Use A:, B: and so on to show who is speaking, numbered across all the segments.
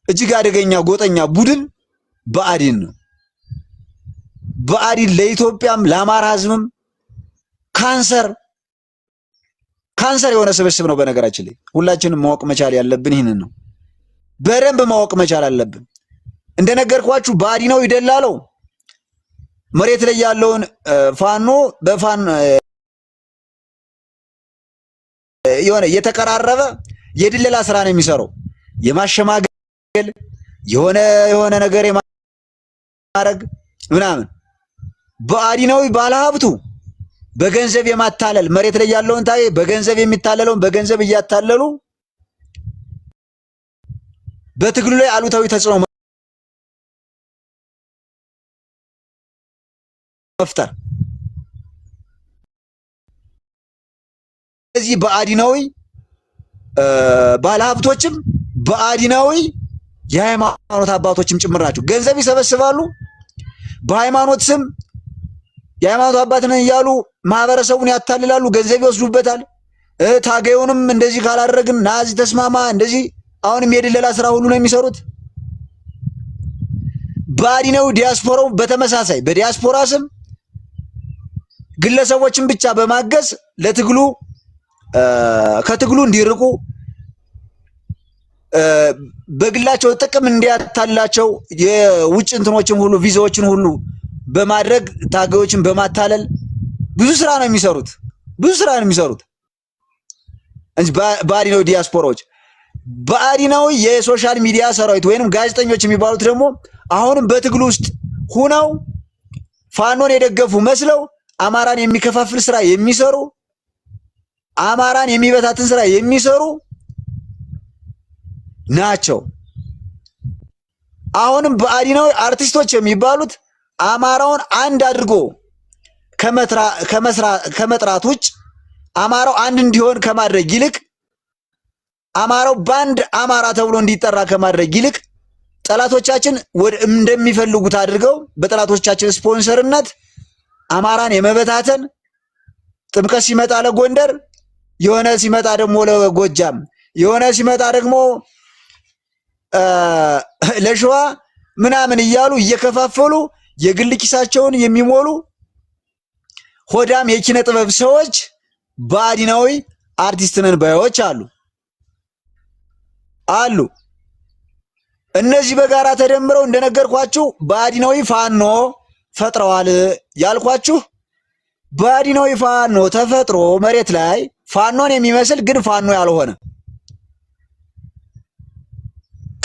A: እጅግ አደገኛ ጎጠኛ ቡድን ብአዴን ነው። ብአዴን ለኢትዮጵያም ለአማራ ህዝብም ካንሰር የሆነ ስብስብ ነው። በነገራችን ላይ ሁላችንም ማወቅ መቻል ያለብን ይህንን ነው። በደንብ ማወቅ መቻል አለብን። እንደነገርኳችሁ ብአዴናዊ ደላለው መሬት ላይ ያለውን ፋኖ በፋኖ የሆነ የተቀራረበ የድለላ ስራ ነው የሚሰራው። የማሸማገል የሆነ ነገር የማድረግ ምናምን። ብአዴናዊ ባለሀብቱ በገንዘብ የማታለል መሬት ላይ ያለውን ታይ በገንዘብ የሚታለለውን በገንዘብ እያታለሉ በትግሉ ላይ አሉታዊ ተጽዕኖ መፍጠር። ስለዚህ ብአዴናዊ ባለሀብቶችም ብአዴናዊ የሃይማኖት አባቶችም ጭምር ናቸው። ገንዘብ ይሰበስባሉ። በሃይማኖት ስም የሃይማኖት አባት ነን እያሉ ማህበረሰቡን ያታልላሉ፣ ገንዘብ ይወስዱበታል። ታጋዩንም እንደዚህ ካላደረግን ናዚ ተስማማ እንደዚህ አሁንም የድለላ ስራ ሁሉ ነው የሚሰሩት። ብአዴናዊ ዲያስፖራው በተመሳሳይ በዲያስፖራ ስም ግለሰቦችን ብቻ በማገዝ ለትግሉ ከትግሉ እንዲርቁ በግላቸው ጥቅም እንዲያታላቸው የውጭ እንትኖችን ሁሉ ቪዛዎችን ሁሉ በማድረግ ታጋዮችን በማታለል ብዙ ስራ ነው የሚሰሩት። እንጂ ብአዴናዊ ዲያስፖራዎች ብአዴናዊ የሶሻል ሚዲያ ሰራዊት ወይንም ጋዜጠኞች የሚባሉት ደግሞ አሁንም በትግሉ ውስጥ ሁነው ፋኖን የደገፉ መስለው አማራን የሚከፋፍል ስራ የሚሰሩ አማራን የሚበታትን ስራ የሚሰሩ ናቸው። አሁንም ብአዴናዊ አርቲስቶች የሚባሉት አማራውን አንድ አድርጎ ከመጥራት ውጭ አማራው አንድ እንዲሆን ከማድረግ ይልቅ አማራው ባንድ አማራ ተብሎ እንዲጠራ ከማድረግ ይልቅ ጠላቶቻችን እንደሚፈልጉት አድርገው በጠላቶቻችን ስፖንሰርነት አማራን የመበታተን ጥምቀት ሲመጣ ለጎንደር የሆነ ሲመጣ ደግሞ ለጎጃም የሆነ ሲመጣ ደግሞ ለሸዋ ምናምን እያሉ እየከፋፈሉ የግል ኪሳቸውን የሚሞሉ ሆዳም የኪነ ጥበብ ሰዎች ብአዴናዊ አርቲስት ነን ባዮች አሉ። እነዚህ በጋራ ተደምረው እንደነገርኳችሁ ብአዴናዊ ፋኖ ፈጥረዋል ያልኳችሁ። ብአዴናዊ ፋኖ ተፈጥሮ መሬት ላይ ፋኖን የሚመስል ግን ፋኖ ያልሆነ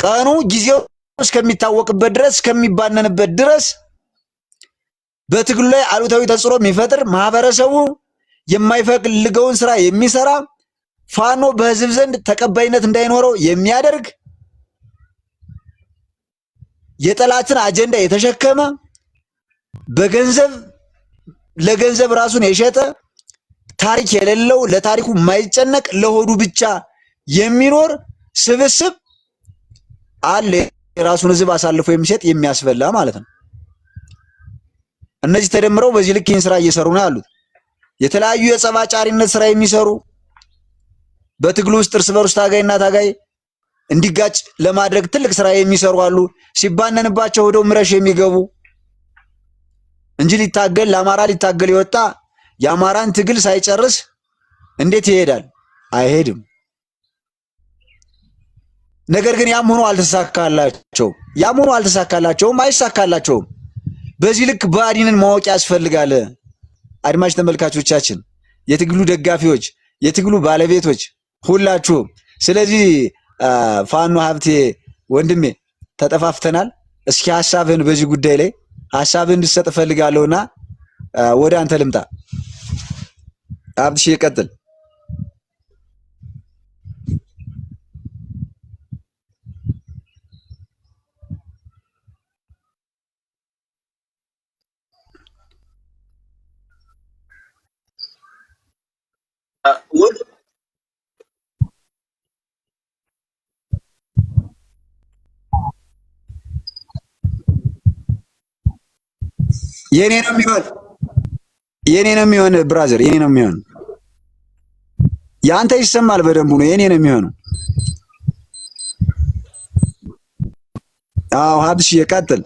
A: ቀኑ ጊዜው እስከሚታወቅበት ድረስ እስከሚባነንበት ድረስ በትግሉ ላይ አሉታዊ ተጽዕኖ የሚፈጥር ማህበረሰቡ የማይፈልገውን ስራ የሚሰራ ፋኖ በህዝብ ዘንድ ተቀባይነት እንዳይኖረው የሚያደርግ የጠላትን አጀንዳ የተሸከመ ለገንዘብ ራሱን የሸጠ ታሪክ የሌለው ለታሪኩ የማይጨነቅ ለሆዱ ብቻ የሚኖር ስብስብ አለ። የራሱን ህዝብ አሳልፎ የሚሰጥ የሚያስበላ ማለት ነው። እነዚህ ተደምረው በዚህ ልክ ይህን ስራ እየሰሩ ነው ያሉት። የተለያዩ የጸባጫሪነት ስራ የሚሰሩ በትግሉ ውስጥ እርስ በርስ ታጋይና ታጋይ እንዲጋጭ ለማድረግ ትልቅ ስራ የሚሰሩ አሉ። ሲባነንባቸው ወደው ምረሽ የሚገቡ እንጂ ሊታገል ለአማራ ሊታገል የወጣ የአማራን ትግል ሳይጨርስ እንዴት ይሄዳል? አይሄድም። ነገር ግን ያም ሆኖ አልተሳካላቸውም፣ አይሳካላቸውም። በዚህ ልክ ብአዴንን ማወቅ ያስፈልጋል። አድማጭ ተመልካቾቻችን፣ የትግሉ ደጋፊዎች፣ የትግሉ ባለቤቶች ሁላችሁም። ስለዚህ ፋኖ ሀብቴ ወንድሜ ተጠፋፍተናል። እስኪ ሐሳብህን በዚህ ጉዳይ ላይ ሐሳብህን እንድትሰጥ ፈልጋለሁና ወደ አንተ ልምጣ። ሀብትሽ ይቀጥል። የኔ ነው የሚሆን ብራዘር፣ የኔ ነው የሚሆን። ያንተ ይሰማል በደንብ ነው። የኔ ነው የሚሆነው። አዎ ሀብትሽ ይቀጥል።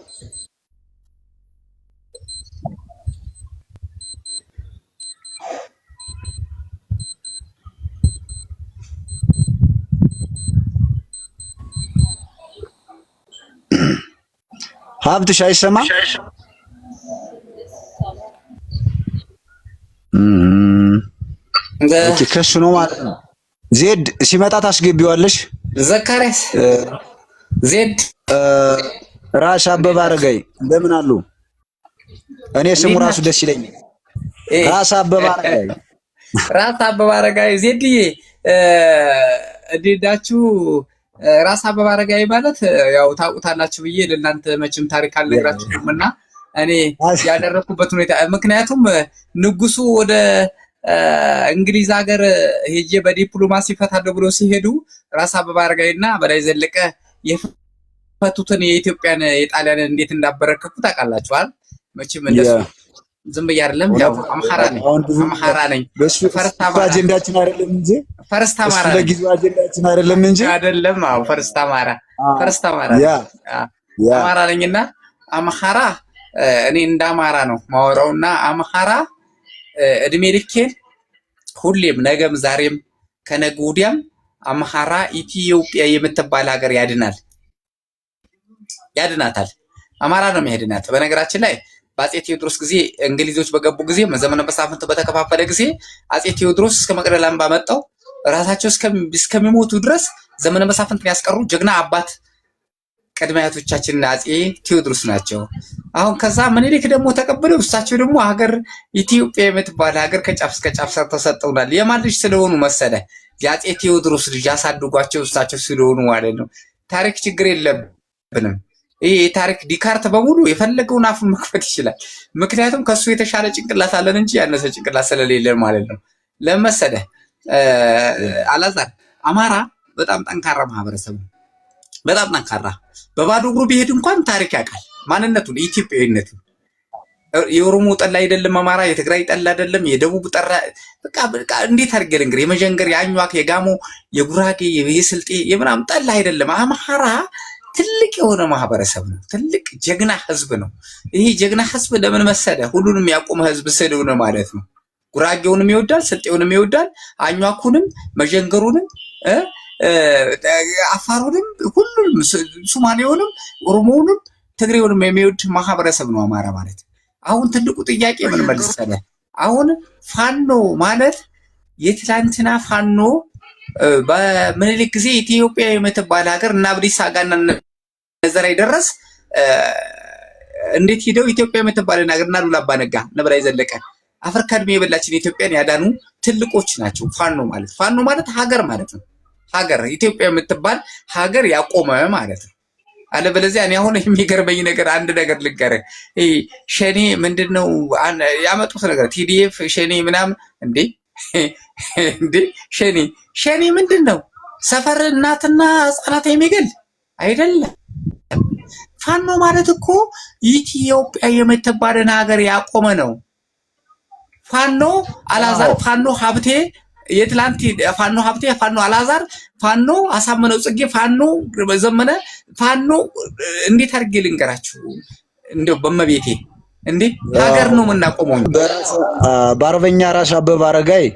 A: ሀብትሽ አይሰማ? ኦኬ ከሱ ነው ማለት ነው። ዜድ ሲመጣ ታስገቢዋለሽ።
B: ዘካሪያስ ዜድ
A: ራስ አበበ አረጋይ እንደምን አሉ? እኔ ስሙ ራሱ ደስ ይለኛል። ራስ አበበ አረጋይ
B: ራስ አበበ አረጋይ ዜድዬ እንዴዳችሁ? ራስ አበበ አረጋይ ማለት ያው ታውቁታላችሁ ብዬ ለእናንተ መቼም ታሪክ አልነግራችሁም እና እኔ ያደረኩበት ሁኔታ ምክንያቱም ንጉሱ ወደ እንግሊዝ ሀገር ሄጄ በዲፕሎማሲ ፈታለሁ ብሎ ሲሄዱ ራስ አበበ አረጋይና በላይ ዘለቀ የፈቱትን የኢትዮጵያን የጣሊያንን እንዴት እንዳበረከቱ ታውቃላችኋል። መቼም እንደሱ ዝም ብዬ አይደለም። ያው አምሃራ ነኝ ፈርስት
A: አጀንዳችን አይደለም እንጂ
B: ፈርስት አማራ
A: ለጊዜው አጀንዳችን አይደለም እንጂ
B: አይደለም። አዎ ፈርስት አማራ አማራ ነኝና አምሃራ እኔ እንደ አማራ ነው ማወራውና አምሃራ እድሜ ልኬን ሁሌም ነገም ዛሬም ከነገ ወዲያም አምሃራ ኢትዮጵያ የምትባል ሀገር ያድናታል። አማራ ነው የሚያድናት። በነገራችን ላይ በአፄ ቴዎድሮስ ጊዜ እንግሊዞች በገቡ ጊዜ ዘመነ መሳፍንት በተከፋፈለ ጊዜ አፄ ቴዎድሮስ እስከ መቅደላ አምባ መጣው ራሳቸው እስከሚሞቱ ድረስ ዘመነ መሳፍንትን ያስቀሩ ጀግና አባት ቅድመ አያቶቻችን አፄ ቴዎድሮስ ናቸው። አሁን ከዛ ምኒልክ ደግሞ ተቀብለው እሳቸው ደግሞ ሀገር ኢትዮጵያ የምትባል ሀገር ከጫፍ እስከ ጫፍ ሰርተው ሰጠውናል። የማን ልጅ ስለሆኑ መሰለ? የአፄ ቴዎድሮስ ልጅ ያሳድጓቸው እሳቸው ስለሆኑ ማለት ነው። ታሪክ ችግር የለብንም። ይሄ የታሪክ ዲካርት በሙሉ የፈለገውን አፉን መክፈት ይችላል። ምክንያቱም ከሱ የተሻለ ጭንቅላት አለን እንጂ ያነሰ ጭንቅላት ስለሌለን ማለት ነው። ለመሰለ አላዛር አማራ በጣም ጠንካራ ማህበረሰብ ነው። በጣም ጠንካራ በባዶ እግሩ ቢሄድ እንኳን ታሪክ ያውቃል፣ ማንነቱን፣ ኢትዮጵያዊነቱን። የኦሮሞ ጠላ አይደለም አማራ፣ የትግራይ ጠላ አይደለም፣ የደቡብ ጠራ በቃ እንዴት አድርገን እንግዲህ የመጀንገር፣ የአኟክ፣ የጋሞ፣ የጉራጌ፣ የስልጤ የምናምን ጠላ አይደለም። አማራ ትልቅ የሆነ ማህበረሰብ ነው። ትልቅ ጀግና ህዝብ ነው። ይሄ ጀግና ህዝብ ለምን መሰለ? ሁሉንም ያቆመ ህዝብ ስለሆነ ማለት ነው። ጉራጌውንም ይወዳል፣ ስልጤውንም ይወዳል፣ አኟኩንም፣ መጀንገሩንም አፋሩንም ሁሉንም ሶማሌውንም ኦሮሞውንም ትግሬውንም የሚወድ ማህበረሰብ ነው አማራ ማለት። አሁን ትልቁ ጥያቄ ምን መሰለ? አሁን ፋኖ ማለት የትላንትና ፋኖ በምኒልክ ጊዜ ኢትዮጵያ የምትባል ሀገር እና አብዲሳ አጋና ነዘራ ይደረስ እንዴት ሄደው ኢትዮጵያ የምትባል ሀገር እና ሉላ አባ ነጋ ነብላይ ዘለቀ አፍሪካ እድሜ የበላችን ኢትዮጵያን ያዳኑ ትልቆች ናቸው። ፋኖ ማለት ሀገር ማለት ነው። ሀገር ኢትዮጵያ የምትባል ሀገር ያቆመ ማለት ነው። አለበለዚያ እኔ አሁን የሚገርመኝ ነገር አንድ ነገር ልንገርህ። ሸኔ ምንድነው ያመጡት ነገር ቲዲኤፍ ሸኔ ምናምን እንዴ ሸኔ ምንድነው? ሰፈር እናትና ህጻናት የሚገል አይደለም። ፋኖ ማለት እኮ ኢትዮጵያ የምትባልን ሀገር ያቆመ ነው። ፋኖ አላዛር፣ ፋኖ ሀብቴ የትላንት ፋኖ ሀብቴ፣ ፋኖ አላዛር፣ ፋኖ አሳምነው ጽጌ፣ ፋኖ ዘመነ፣ ፋኖ እንዴት አድርጌ ልንገራችሁ? እንደው በመቤቴ እንዴ ሀገር ነው የምናቆመው።
A: በአርበኛ ራስ አበበ አረጋይ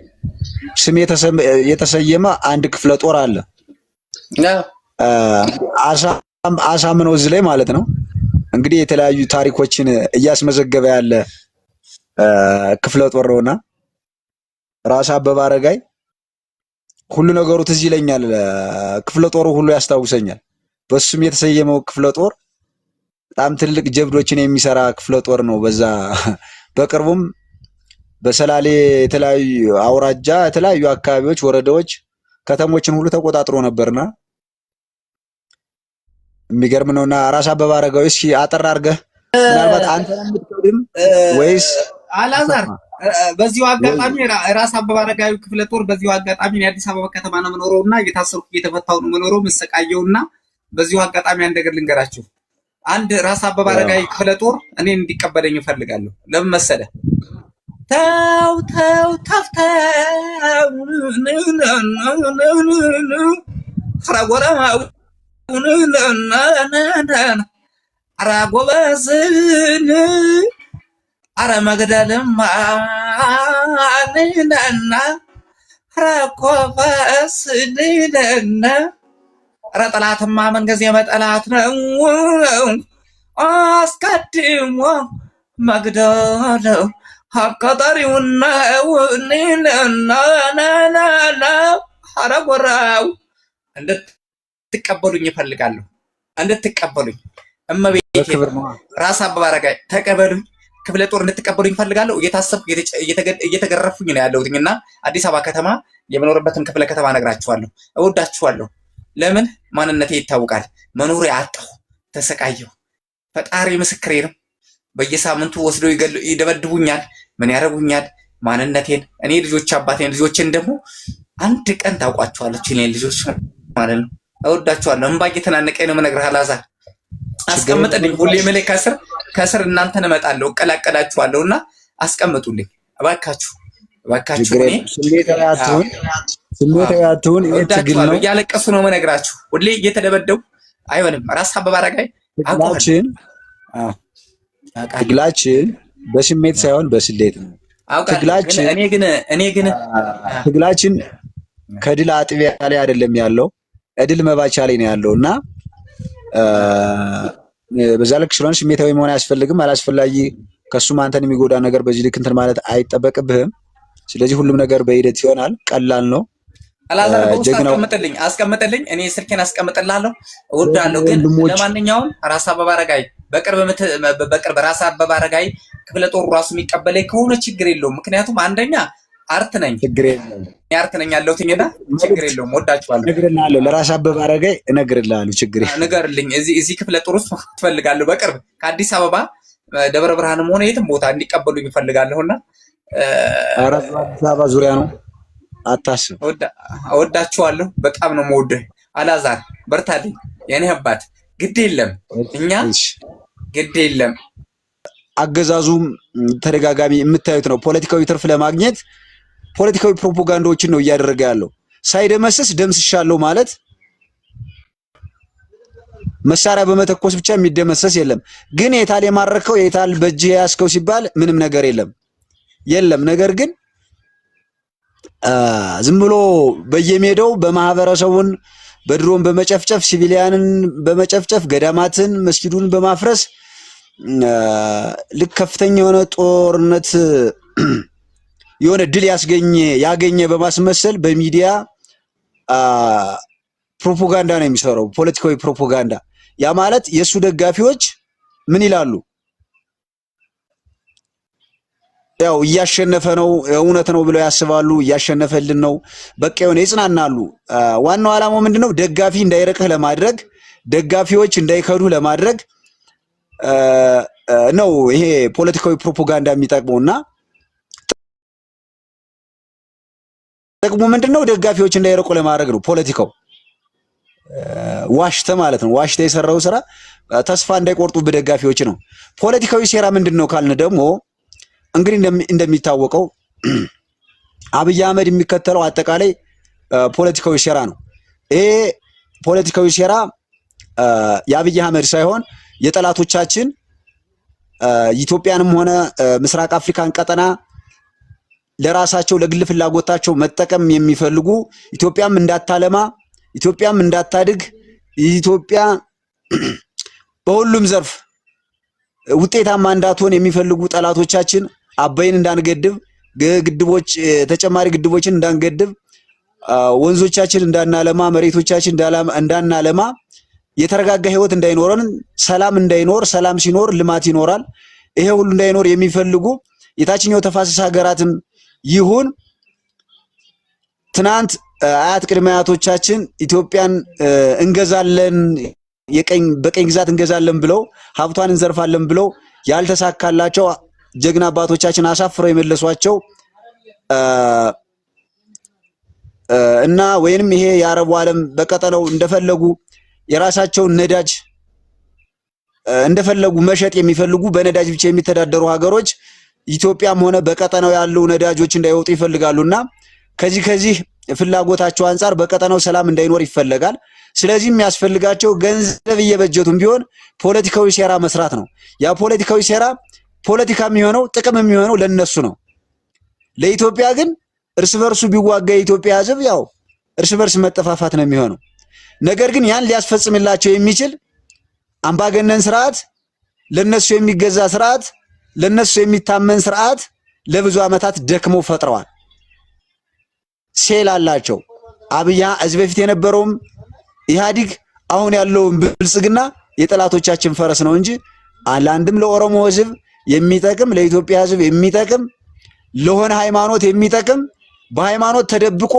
A: ስም የተሰየመ አንድ ክፍለ ጦር አለ። አሳምነው እዚህ ላይ ማለት ነው እንግዲህ የተለያዩ ታሪኮችን እያስመዘገበ ያለ ክፍለ ጦር ነውና ራስ አበበ አረጋይ ሁሉ ነገሩ ትዝ ይለኛል። ክፍለ ጦሩ ሁሉ ያስታውሰኛል። በሱም የተሰየመው ክፍለ ጦር በጣም ትልቅ ጀብዶችን የሚሰራ ክፍለ ጦር ነው። በዛ በቅርቡም በሰላሌ የተለያዩ አውራጃ የተለያዩ አካባቢዎች፣ ወረዳዎች፣ ከተሞችን ሁሉ ተቆጣጥሮ ነበርና የሚገርም ነውና ራስ አበበ አረጋይ እስኪ አጠር አድርገህ ምናልባት አንተ የምትቀድም ወይስ
B: አላዛር? በዚሁ አጋጣሚ ራስ አበበ አረጋይ ክፍለ ጦር በዚሁ አጋጣሚ የአዲስ አበባ ከተማ ነው የምኖረውና እየታሰርኩ እየተፈታው ነው የምኖረው የምሰቃየውና በዚሁ አጋጣሚ አንድ ነገር ልንገራችሁ። አንድ ራስ አበበ አረጋይ ክፍለ ጦር እኔን እንዲቀበለኝ እፈልጋለሁ። ለምን መሰለ? ተው ታፍተው ኧረ ጎበዝን ኧረ መግደልማ ንነና ኧረ ጎበዝንነና ኧረ ጠላትማ ምንጊዜ መጠላት ነው አስቀድሞ መግደል አቃጣሪውና ንነና ኧረ ጎራው እንድትቀበሉኝ እፈልጋለሁ። እንድትቀበሉኝ እመቤቴ ራስ አበበ አረጋይ ተቀበሉኝ። ክፍለ ጦር እንድትቀበሉኝ እፈልጋለሁ። እየታሰብኩ እየተገረፉኝ ነው ያለሁትኝ እና አዲስ አበባ ከተማ የምኖርበትን ክፍለ ከተማ ነግራችኋለሁ። እወዳችኋለሁ። ለምን ማንነቴ ይታወቃል። መኖሪያ አጣሁ፣ ተሰቃየሁ። ፈጣሪ ምስክሬ ነው። በየሳምንቱ ወስደው ይደበድቡኛል። ምን ያደርጉኛል? ማንነቴን እኔ ልጆች አባቴን ልጆችን ደግሞ አንድ ቀን ታውቋቸዋለች። እኔ ልጆች ማለት ነው። እወዳችኋለሁ። እምባ እየተናነቀኝ ነው የምነግርህ አላዛር። አስቀምጥልኝ። ሁሌ ምልህ ከስር እናንተን እመጣለሁ፣ እቀላቀላችኋለሁ እና አስቀምጡልኝ እባካችሁ፣ እባካችሁ። እኔ
A: ስሜታዊ አትሁን።
B: እወዳችኋለሁ። እያለቀሱ ነው የምነግራችሁ። ሁሌ እየተደበደቡ አይሆንም። ራስ አበበ አረጋይ
A: ትግላችን በስሜት ሳይሆን በስሌት ነው። ትግላችን ከድል አጥቢያ ላይ አይደለም ያለው፣ እድል መባቻ ላይ ነው ያለው እና በዛ ልክ ስለሆነ ስሜታዊ መሆን አያስፈልግም። አላስፈላጊ ከሱም አንተን የሚጎዳ ነገር በዚህ ልክ እንትን ማለት አይጠበቅብህም። ስለዚህ ሁሉም ነገር በሂደት ይሆናል። ቀላል ነው።
B: አስቀምጥልኝ። እኔ ስልኬን አስቀምጥልሃለሁ። እወዳለሁ። ግን ለማንኛውም ራስ አበበ አረጋይ በቅርብ ራስ አበበ አረጋይ ክፍለ ጦሩ ራሱ የሚቀበለኝ ከሆነ ችግር የለውም። ምክንያቱም አንደኛ አርት ነኝ ያለሁትኝና ችግር የለውም። ወዳችኋለሁ።
A: እነግርልሃለሁ። ለራስ አበበ አረጋይ እነግርልሃለሁ። ችግር
B: ንገርልኝ። እዚህ ክፍለ ጦር ውስጥ ትፈልጋለሁ። በቅርብ ከአዲስ አበባ ደብረ ብርሃንም ሆነ የትም ቦታ እንዲቀበሉኝ እፈልጋለሁና
A: አዲስ አበባ ዙሪያ ነው። አታስብ።
B: እወዳችኋለሁ። በጣም ነው የምወደው። አላዛር በርታልኝ የኔ አባት። ግድ የለም እኛ ግድ የለም።
A: አገዛዙም ተደጋጋሚ የምታዩት ነው። ፖለቲካዊ ትርፍ ለማግኘት ፖለቲካዊ ፕሮፓጋንዳዎችን ነው እያደረገ ያለው። ሳይደመስስ ደምስሻለሁ ማለት መሳሪያ በመተኮስ ብቻ የሚደመሰስ የለም። ግን የታል የማረከው የታል በእጅ ያስከው ሲባል ምንም ነገር የለም። ነገር ግን ዝም ብሎ በየሜዳው በማህበረሰቡን በድሮን በመጨፍጨፍ ሲቪሊያንን በመጨፍጨፍ ገዳማትን መስጊዱን በማፍረስ ልክ ከፍተኛ የሆነ ጦርነት የሆነ ድል ያገኘ በማስመሰል በሚዲያ ፕሮፓጋንዳ ነው የሚሰራው፣ ፖለቲካዊ ፕሮፓጋንዳ። ያ ማለት የሱ ደጋፊዎች ምን ይላሉ? ያው እያሸነፈ ነው፣ እውነት ነው ብለው ያስባሉ። እያሸነፈልን ነው፣ በቃ የሆነ ይጽናናሉ። ዋናው ዓላማው ምንድነው? ደጋፊ እንዳይረቅህ ለማድረግ፣ ደጋፊዎች እንዳይከዱህ ለማድረግ ነው ይሄ ፖለቲካዊ ፕሮፓጋንዳ የሚጠቅመውና ጥቅሙ ምንድነው? ደጋፊዎች እንዳይረቁ ለማድረግ ነው ፖለቲካው። ዋሽተ ማለት ነው። ዋሽተ የሰራው ስራ ተስፋ እንዳይቆርጡ በደጋፊዎች ነው። ፖለቲካዊ ሴራ ምንድነው ካልን ደግሞ እንግዲህ እንደሚታወቀው አብይ አህመድ የሚከተለው አጠቃላይ ፖለቲካዊ ሴራ ነው። ይሄ ፖለቲካዊ ሴራ የአብይ አህመድ ሳይሆን የጠላቶቻችን ኢትዮጵያንም ሆነ ምስራቅ አፍሪካን ቀጠና ለራሳቸው ለግል ፍላጎታቸው መጠቀም የሚፈልጉ ኢትዮጵያም እንዳታለማ፣ ኢትዮጵያም እንዳታድግ፣ ኢትዮጵያ በሁሉም ዘርፍ ውጤታማ እንዳትሆን የሚፈልጉ ጠላቶቻችን አባይን እንዳንገድብ፣ ተጨማሪ ግድቦችን እንዳንገድብ፣ ወንዞቻችን እንዳናለማ፣ መሬቶቻችን እንዳናለማ፣ የተረጋጋ ህይወት እንዳይኖረን፣ ሰላም እንዳይኖር፣ ሰላም ሲኖር ልማት ይኖራል። ይሄ ሁሉ እንዳይኖር የሚፈልጉ የታችኛው ተፋሰስ ሀገራትም ይሁን ትናንት አያት ቅድመ አያቶቻችን ኢትዮጵያን እንገዛለን በቀኝ ግዛት እንገዛለን ብለው ሀብቷን እንዘርፋለን ብለው ያልተሳካላቸው ጀግና አባቶቻችን አሳፍረው የመለሷቸው እና ወይንም ይሄ የአረቡ ዓለም በቀጠናው እንደፈለጉ የራሳቸውን ነዳጅ እንደፈለጉ መሸጥ የሚፈልጉ በነዳጅ ብቻ የሚተዳደሩ ሀገሮች ኢትዮጵያም ሆነ በቀጠናው ያሉ ነዳጆች እንዳይወጡ ይፈልጋሉና ከዚህ ፍላጎታቸው አንፃር በቀጠናው ሰላም እንዳይኖር ይፈለጋል። ስለዚህ የሚያስፈልጋቸው ገንዘብ እየበጀቱም ቢሆን ፖለቲካዊ ሴራ መስራት ነው። ያ ፖለቲካዊ ሴራ ፖለቲካ የሚሆነው ጥቅም የሚሆነው ለነሱ ነው። ለኢትዮጵያ ግን እርስ በርሱ ቢዋጋ የኢትዮጵያ ሕዝብ ያው እርስ በርስ መጠፋፋት ነው የሚሆነው። ነገር ግን ያን ሊያስፈጽምላቸው የሚችል አምባገነን ስርዓት፣ ለነሱ የሚገዛ ስርዓት፣ ለነሱ የሚታመን ስርዓት ለብዙ ዓመታት ደክመው ፈጥረዋል። ሴል አላቸው። አብይ እዚህ በፊት የነበረውም ኢህአዲግ አሁን ያለውን ብልጽግና የጠላቶቻችን ፈረስ ነው እንጂ ለአንድም ለኦሮሞ ህዝብ የሚጠቅም ለኢትዮጵያ ህዝብ የሚጠቅም ለሆነ ሃይማኖት የሚጠቅም በሃይማኖት ተደብቆ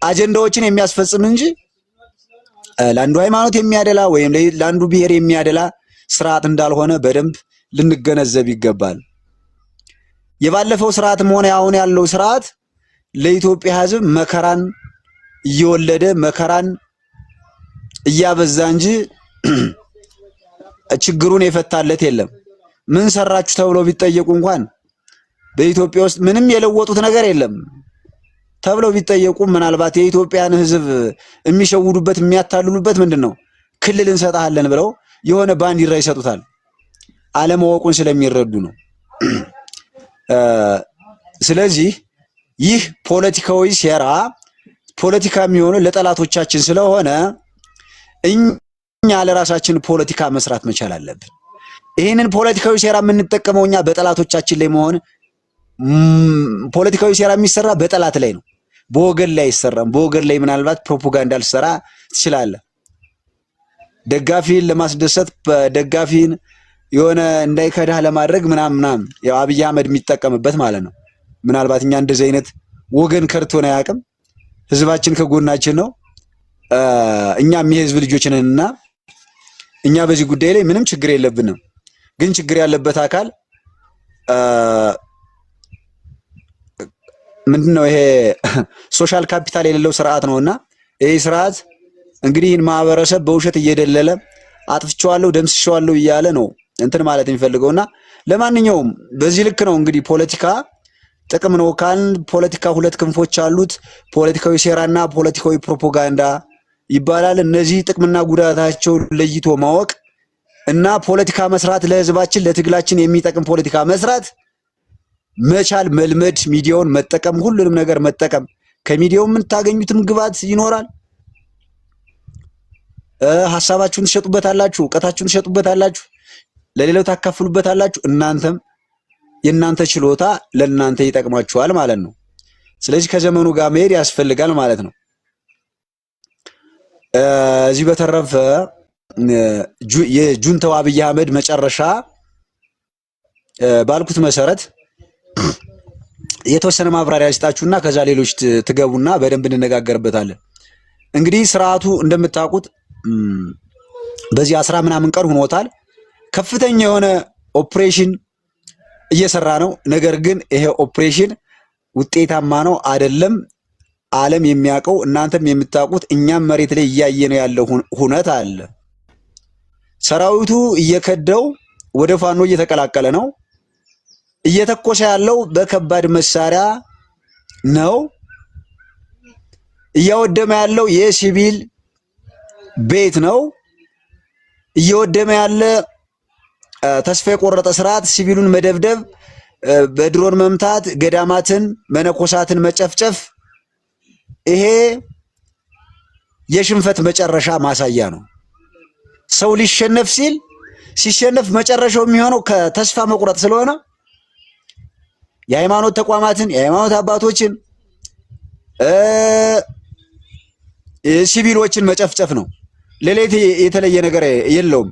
A: አጀንዳዎችን የሚያስፈጽም እንጂ ለአንዱ ሃይማኖት የሚያደላ ወይም ለአንዱ ብሔር የሚያደላ ስርዓት እንዳልሆነ በደንብ ልንገነዘብ ይገባል። የባለፈው ስርዓትም ሆነ አሁን ያለው ስርዓት ለኢትዮጵያ ህዝብ መከራን እየወለደ መከራን እያበዛ እንጂ ችግሩን የፈታለት የለም። ምን ሰራችሁ ተብሎ ቢጠየቁ እንኳን በኢትዮጵያ ውስጥ ምንም የለወጡት ነገር የለም ተብለው ቢጠየቁ ምናልባት የኢትዮጵያን ህዝብ የሚሸውዱበት የሚያታልሉበት ምንድነው ክልል እንሰጣለን ብለው የሆነ ባንዲራ ይሰጡታል። አለማወቁን ስለሚረዱ ነው። ስለዚህ ይህ ፖለቲካዊ ሴራ ፖለቲካ የሚሆነው ለጠላቶቻችን ስለሆነ እኛ ለራሳችን ፖለቲካ መስራት መቻል አለብን። ይህንን ፖለቲካዊ ሴራ የምንጠቀመው እኛ በጠላቶቻችን ላይ መሆን ፖለቲካዊ ሴራ የሚሰራ በጠላት ላይ ነው፣ በወገን ላይ አይሰራም። በወገን ላይ ምናልባት ፕሮፓጋንዳ ልሰራ ትችላለህ። ደጋፊን ለማስደሰት ደጋፊን የሆነ እንዳይከዳህ ለማድረግ ምናምን ያው አብይ አህመድ የሚጠቀምበት ማለት ነው። ምናልባት እኛ እንደዚህ አይነት ወገን ከርቶን አያውቅም። ህዝባችን ከጎናችን ነው። እኛም የህዝብ ልጆች ነንና እኛ በዚህ ጉዳይ ላይ ምንም ችግር የለብንም። ግን ችግር ያለበት አካል ምንድነው ይሄ ሶሻል ካፒታል የሌለው ስርዓት ነውና ይሄ ስርዓት እንግዲህ ይህን ማህበረሰብ በውሸት እየደለለ አጥፍቼዋለሁ ደምስሼዋለሁ እያለ ነው እንትን ማለት የሚፈልገውና ለማንኛውም በዚህ ልክ ነው እንግዲህ ፖለቲካ ጥቅም ነው ካልን ፖለቲካ ሁለት ክንፎች አሉት። ፖለቲካዊ ሴራና ፖለቲካዊ ፕሮፓጋንዳ ይባላል። እነዚህ ጥቅምና ጉዳታቸው ለይቶ ማወቅ እና ፖለቲካ መስራት ለህዝባችን ለትግላችን የሚጠቅም ፖለቲካ መስራት መቻል መልመድ፣ ሚዲያውን መጠቀም፣ ሁሉንም ነገር መጠቀም። ከሚዲያው የምታገኙትም ግባት ይኖራል። ሐሳባችሁን ትሸጡበታላችሁ፣ ዕውቀታችሁን ትሸጡበታላችሁ፣ ለሌላው ታካፍሉበታላችሁ። እናንተም የእናንተ ችሎታ ለእናንተ ይጠቅማችኋል ማለት ነው። ስለዚህ ከዘመኑ ጋር መሄድ ያስፈልጋል ማለት ነው። እዚህ በተረፈ የጁንታው አብይ አህመድ መጨረሻ ባልኩት መሰረት የተወሰነ ማብራሪያ ልስጣችሁና ከዛ ሌሎች ትገቡና በደንብ እንነጋገርበታለን። እንግዲህ ስርዓቱ እንደምታውቁት በዚህ 10 ምናምን ቀን ሆኖታል። ከፍተኛ የሆነ ኦፕሬሽን እየሰራ ነው። ነገር ግን ይሄ ኦፕሬሽን ውጤታማ ነው አይደለም ዓለም የሚያውቀው እናንተም የምታውቁት እኛም መሬት ላይ እያየነው ያለው ሁነት አለ። ሰራዊቱ እየከደው ወደ ፋኖ እየተቀላቀለ ነው። እየተኮሰ ያለው በከባድ መሳሪያ ነው። እያወደመ ያለው የሲቪል ቤት ነው። እየወደመ ያለ ተስፋ የቆረጠ ስርዓት ሲቪሉን መደብደብ፣ በድሮን መምታት፣ ገዳማትን መነኮሳትን መጨፍጨፍ፣ ይሄ የሽንፈት መጨረሻ ማሳያ ነው። ሰው ሊሸነፍ ሲሸነፍ መጨረሻው የሚሆነው ከተስፋ መቁረጥ ስለሆነ የሃይማኖት ተቋማትን የሃይማኖት አባቶችን ሲቪሎችን መጨፍጨፍ ነው። ሌላ የተለየ ነገር የለውም።